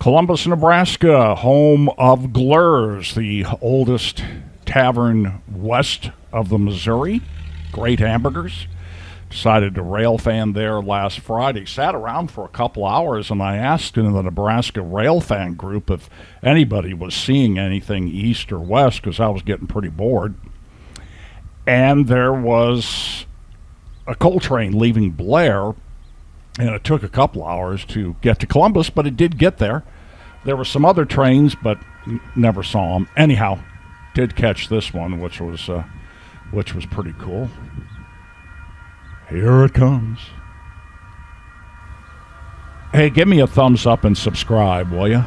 Columbus, Nebraska, home of Glur's, the oldest tavern west of the Missouri. Great hamburgers. Decided to railfan there last Friday. Sat around for a couple hours, and I asked in the Nebraska Railfan group if anybody was seeing anything east or west, because I was getting pretty bored. And there was a coal train leaving Blair, and it took a couple hours to get to Columbus, but it did get there. There were some other trains, but never saw them. Anyhow, did catch this one, which was pretty cool. Here it comes. Hey, give me a thumbs up and subscribe, will you?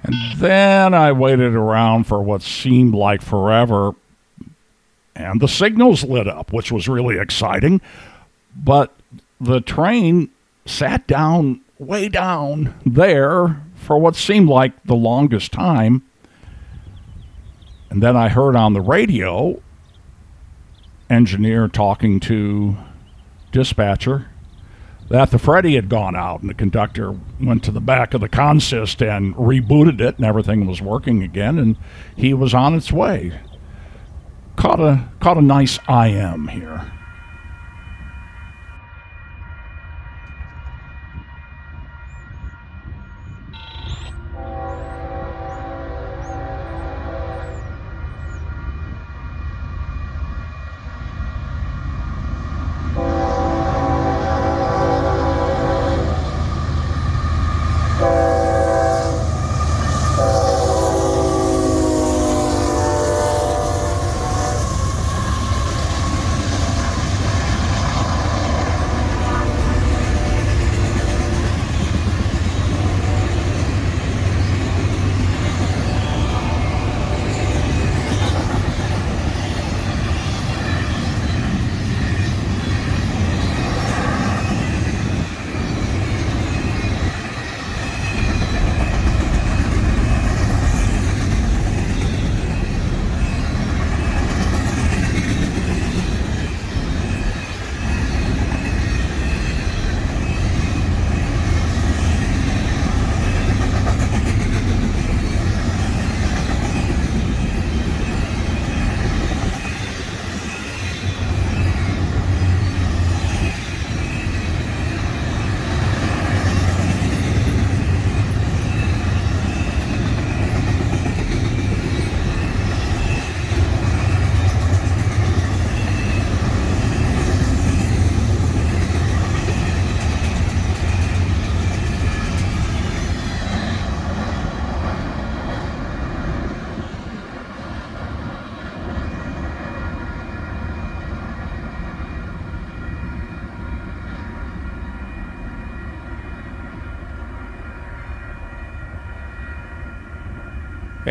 And then I waited around for what seemed like forever, and the signals lit up, which was really exciting. But the train sat down way down there for what seemed like the longest time. And then I heard on the radio, engineer talking to dispatcher, that the Freddy had gone out, and the conductor went to the back of the consist and rebooted it, and everything was working again, and he was on its way. Caught a nice IM here.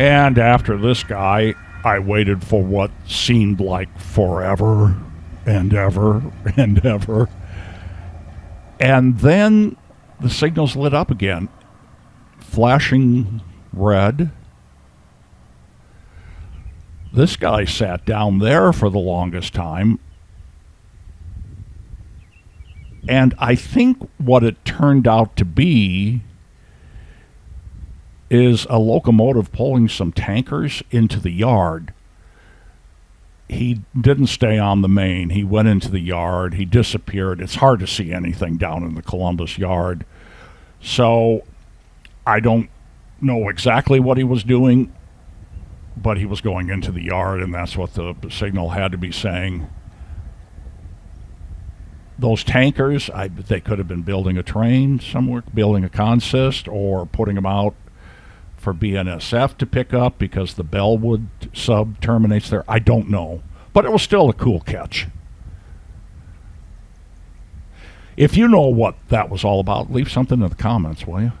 And after this guy, I waited for what seemed like forever and ever and ever. And then the signals lit up again, flashing red. This guy sat down there for the longest time. And I think what it turned out to be is a locomotive pulling some tankers into the yard. He didn't stay on the main. He went into the yard. He disappeared. It's hard to see anything down in the Columbus yard. So I don't know exactly what he was doing, but he was going into the yard, and that's what the signal had to be saying. Those tankers, they could have been building a train somewhere, building a consist, or putting them out for BNSF to pick up because the Bellwood sub terminates there. I don't know. But it was still a cool catch. If you know what that was all about, leave something in the comments, will you?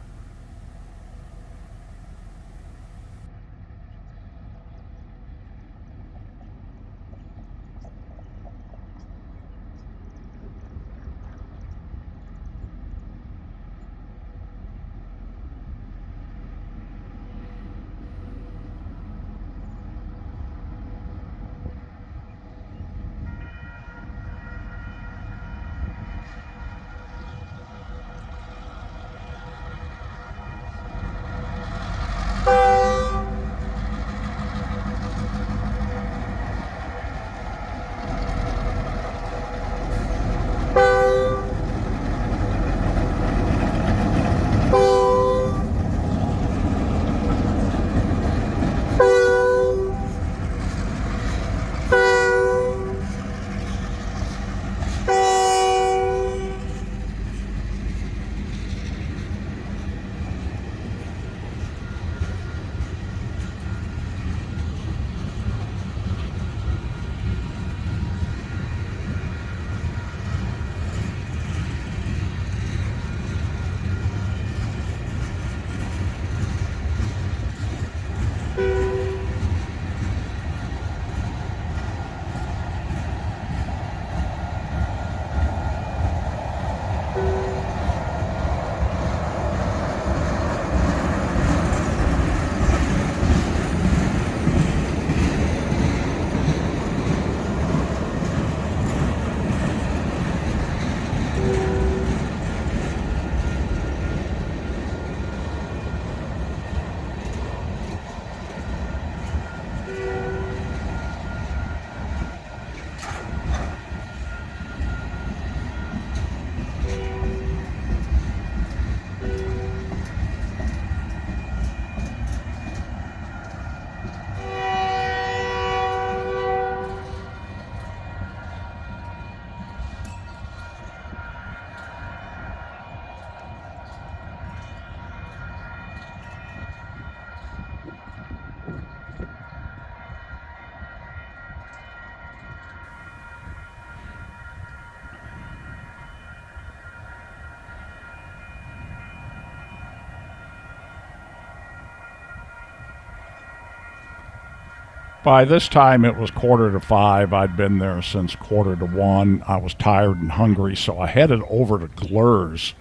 By this time, it was 4:45. I'd been there since 1:45. I was tired and hungry, so I headed over to Glur's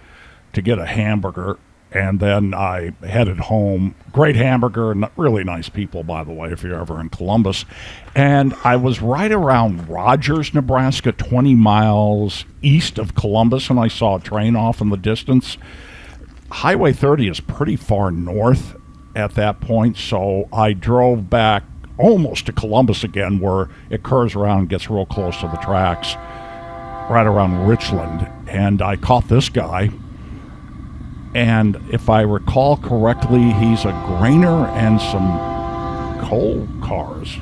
to get a hamburger, and then I headed home. Great hamburger, and really nice people, by the way, if you're ever in Columbus. And I was right around Rogers, Nebraska, 20 miles east of Columbus, and I saw a train off in the distance. Highway 30 is pretty far north at that point, so I drove back almost to Columbus again, where it curves around and gets real close to the tracks, right around Richland. And I caught this guy, and if I recall correctly, he's a grainer and some coal cars.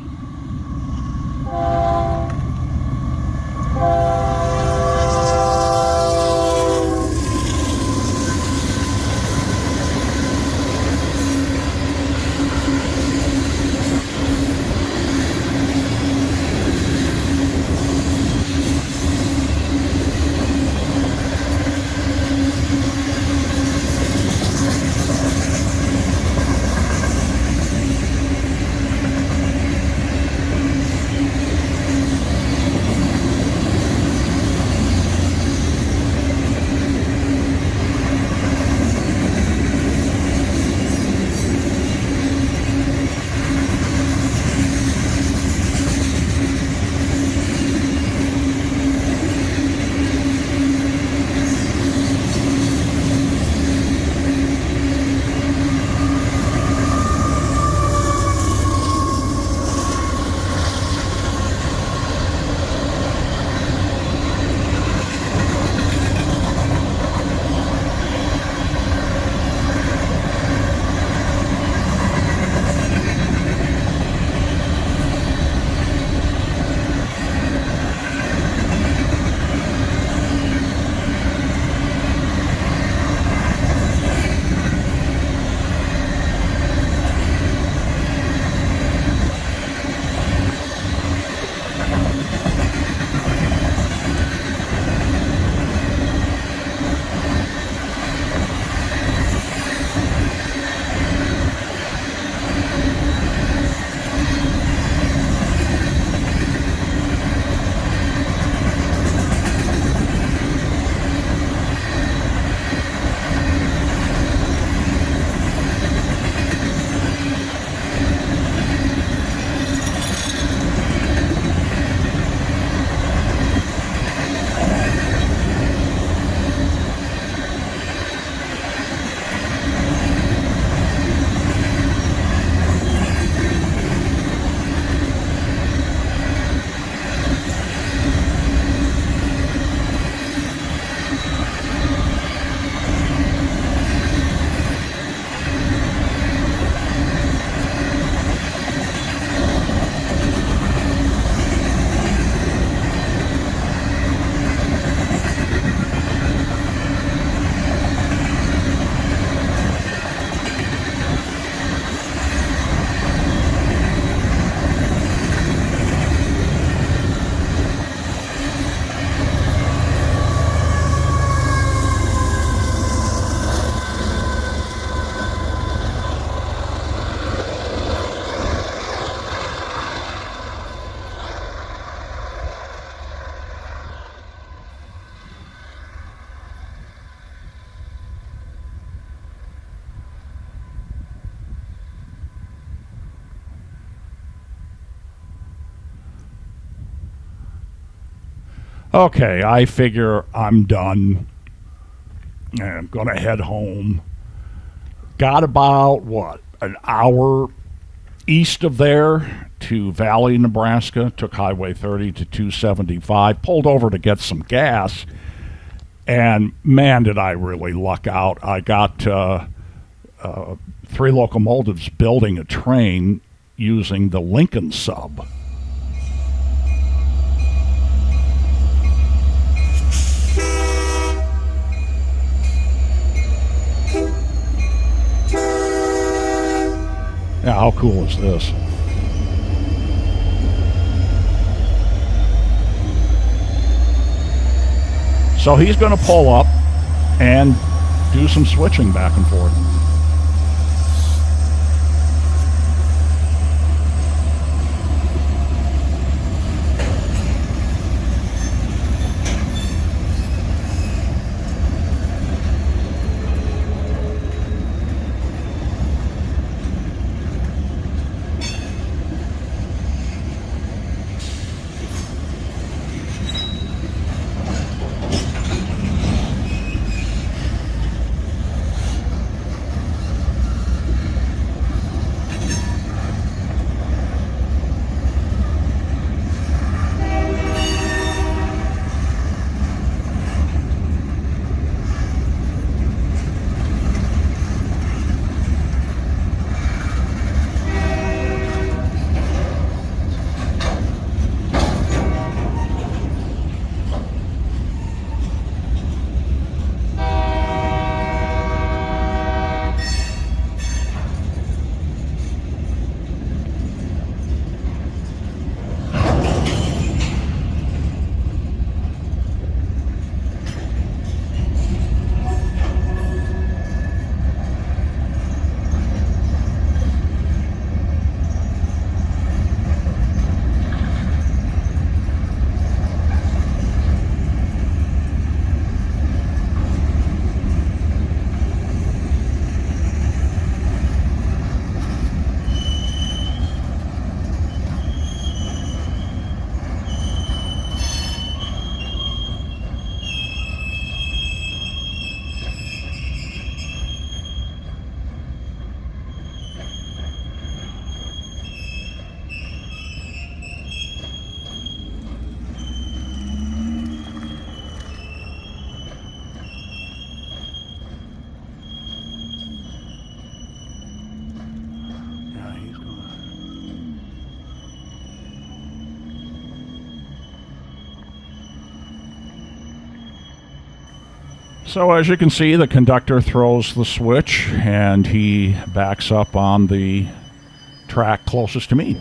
Okay, I figure I'm done. And I'm going to head home. Got about, what, an hour east of there to Valley, Nebraska. Took Highway 30 to 275. Pulled over to get some gas. And man, did I really luck out. I got 3 locomotives building a train using the Lincoln sub. Yeah, how cool is this? So he's going to pull up and do some switching back and forth. So as you can see, the conductor throws the switch and he backs up on the track closest to me.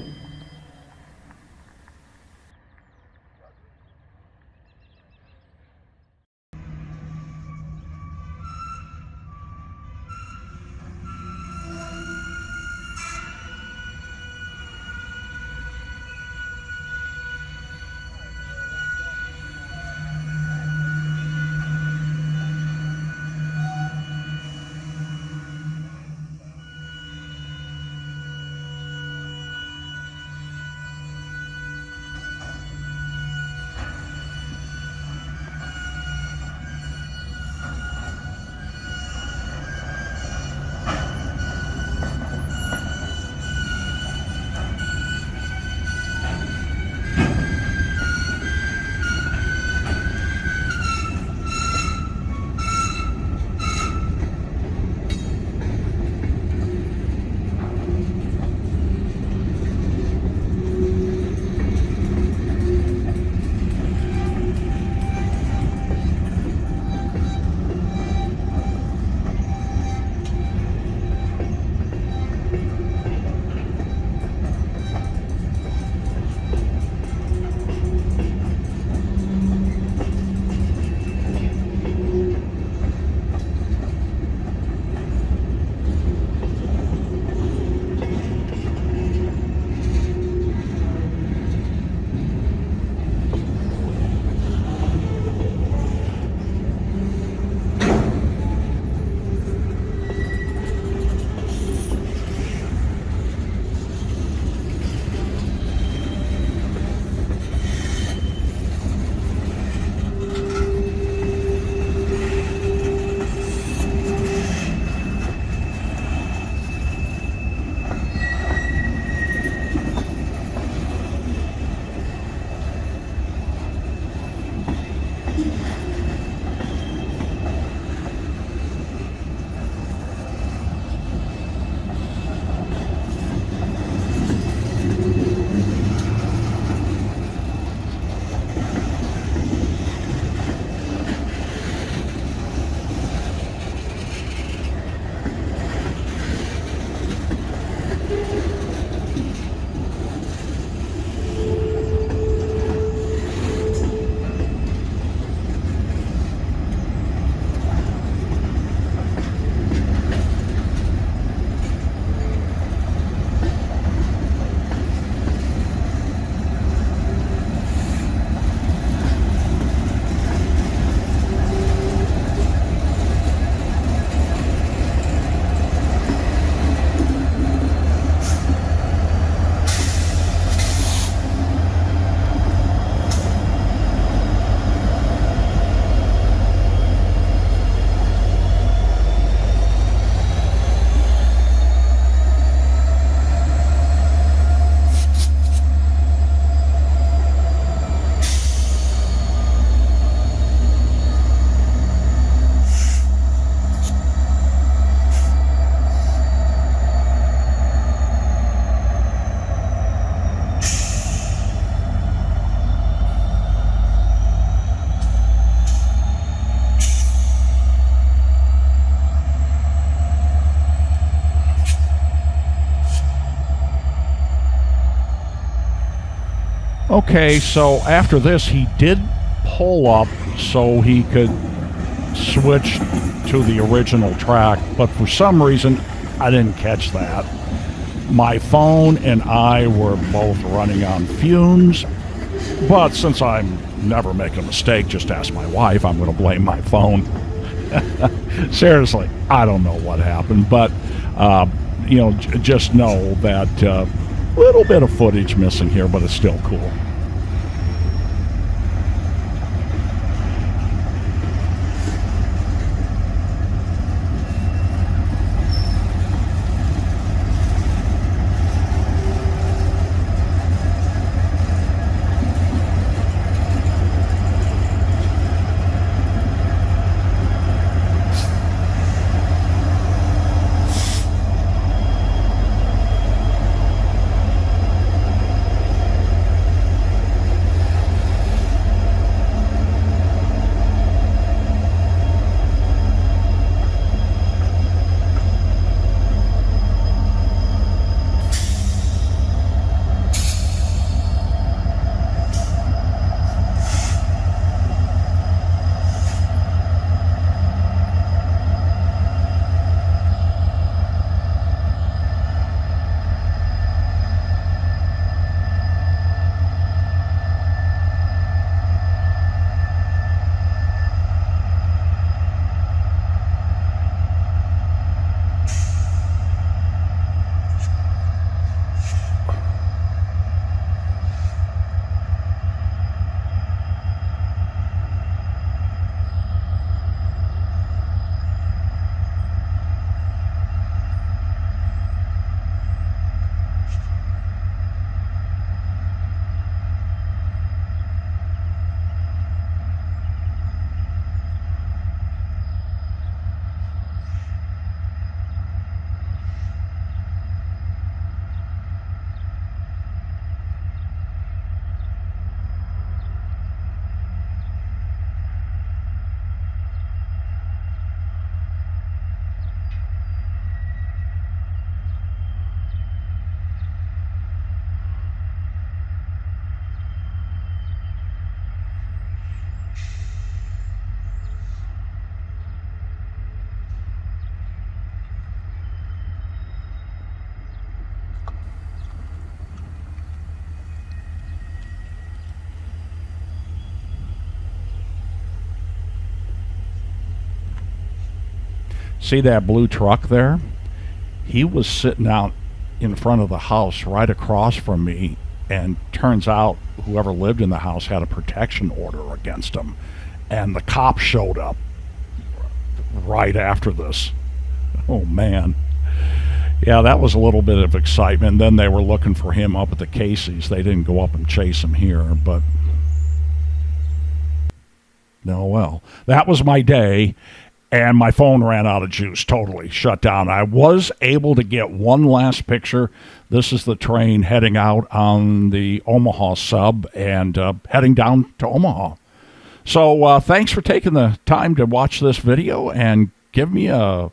Okay, so after this, he did pull up so he could switch to the original track, but for some reason, I didn't catch that. My phone and I were both running on fumes, but since I'm never making a mistake, just ask my wife, I'm going to blame my phone. Seriously, I don't know what happened, but, just know that little bit of footage missing here, but it's still cool. See that blue truck there? He was sitting out in front of the house right across from me, and turns out whoever lived in the house had a protection order against him, and the cops showed up right after this. Oh man. Yeah, that was a little bit of excitement. Then they were looking for him up at the Casey's. They didn't go up and chase him here, but no, well, that was my day. And my phone ran out of juice, totally shut down. I was able to get one last picture. This is the train heading out on the Omaha sub and heading down to Omaha. So thanks for taking the time to watch this video, and give me a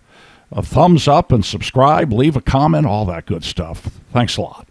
thumbs up and subscribe, leave a comment, all that good stuff. Thanks a lot.